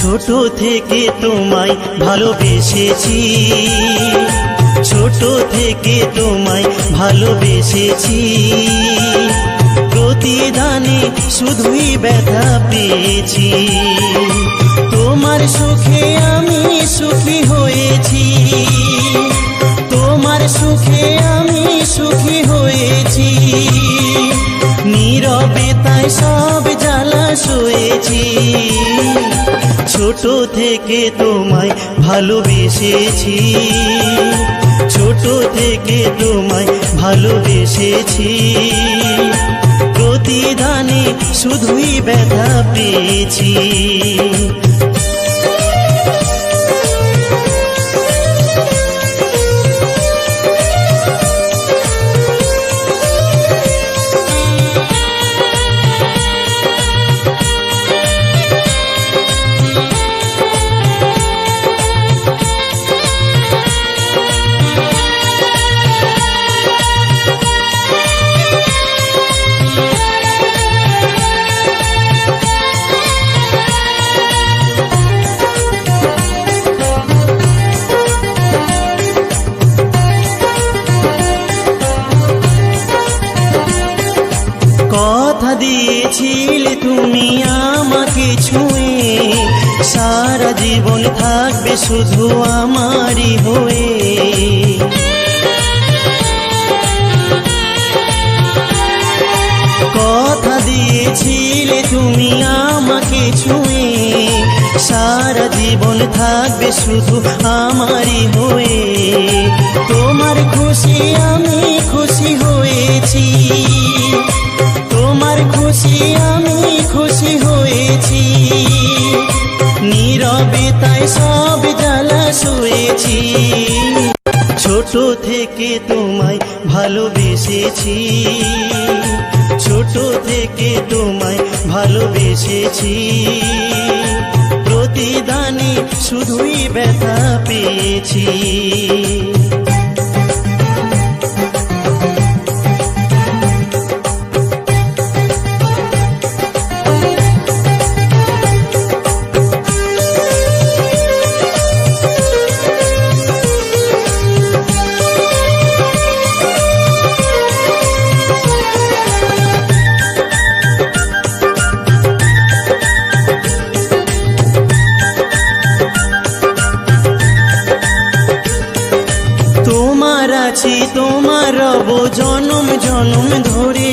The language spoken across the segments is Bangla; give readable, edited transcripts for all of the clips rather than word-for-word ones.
ছোট থেকে তোমায় ভালোবেসেছি, ছোট থেকে তোমায় ভালোবেসেছি, প্রতিদানে শুধুই ব্যথা পেয়েছি। তোমার সুখে আমি সুখী হয়েছি, তোমার সুখে আমি সুখী হয়েছি, নীরবে তাই সব জ্বালা সয়েছি। ছোট থেকে তোমায় ভালোবেসেছি, ছোট থেকে তোমায় ভালোবেসেছি, প্রতিদানে শুধুই ব্যথা পেয়েছি। কথা দিয়েছিলে তুমি আমাকে ছুঁয়ে, সারা জীবন থাকবে শুধু আমারই হয়ে। কথা দিয়েছিলে তুমি আমাকে ছুঁয়ে, সারা জীবন থাকবে শুধু আমারই হয়ে। তোমার খুশি আমি খুশি হয়েছি, তোমার খুশি আমি খুশি হয়েছি, নীরবে তাই সব জ্বালা সয়েছি। ছোট থেকে তোমায় ভালোবেসেছি, ছোট থেকে তোমায় ভালোবেসেছি, প্রতিদানে শুধুই ব্যথা পেয়েছি। তোমার আছি তোমার রব জনম জনম ধরে,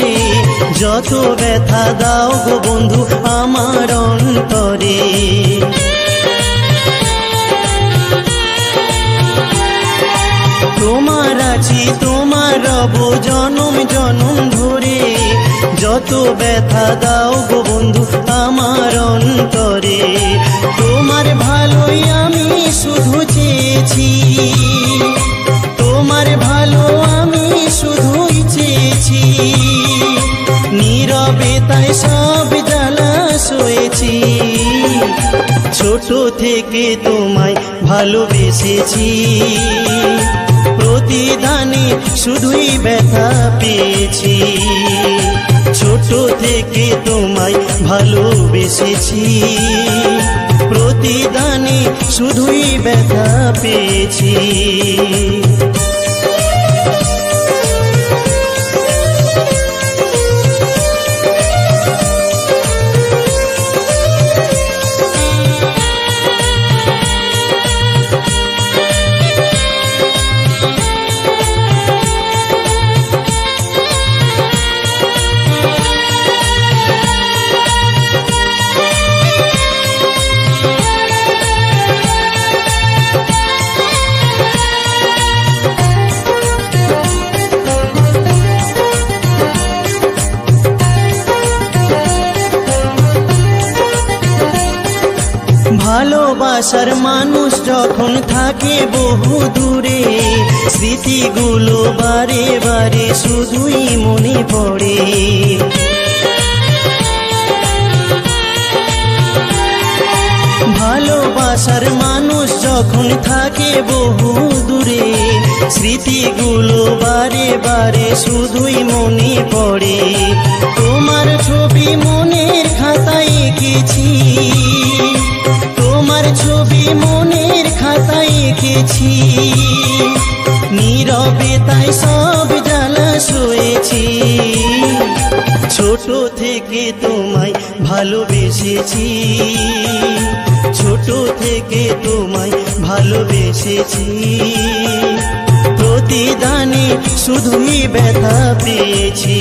যত ব্যথা দাও গো বন্ধু আমার অন্তরে। তোমার আছি তোমার রব জনম জনম ধরে, যত ব্যথা দাও গো বন্ধু আমার অন্তরে। তোমার ভালোই আমি শুধু চেয়েছি, তোমার ভালো আমি শুধুই চেয়েছি, নীরবে তাই সব জ্বালা সয়েছি। ছোট থেকে তোমায় ভালোবেসেছি, প্রতিদানে শুধুই ব্যথা পেয়েছি। ছোট থেকে তোমায় ভালোবেসেছি, প্রতিদানে শুধুই ব্যথা পেয়েছি। ভালোবাসার মানুষ যখন থাকে বহু দূরে, স্মৃতিগুলো বারে বারে শুধুই মনে পড়ে। ভালোবাসার মানুষ যখন থাকে বহু দূরে, স্মৃতিগুলো বারে বারে শুধুই মনে পড়ে। তোমার ছবি মনের খাতায় এঁকেছি, তোমার পেয়েছি, নীরবে তাই সব জ্বালা সয়েছি। ছোট থেকে তোমায় ভালোবেসেছি, ছোট থেকে তোমায় ভালোবেসেছি। প্রতিদানে শুধুই ব্যথা পেয়েছি।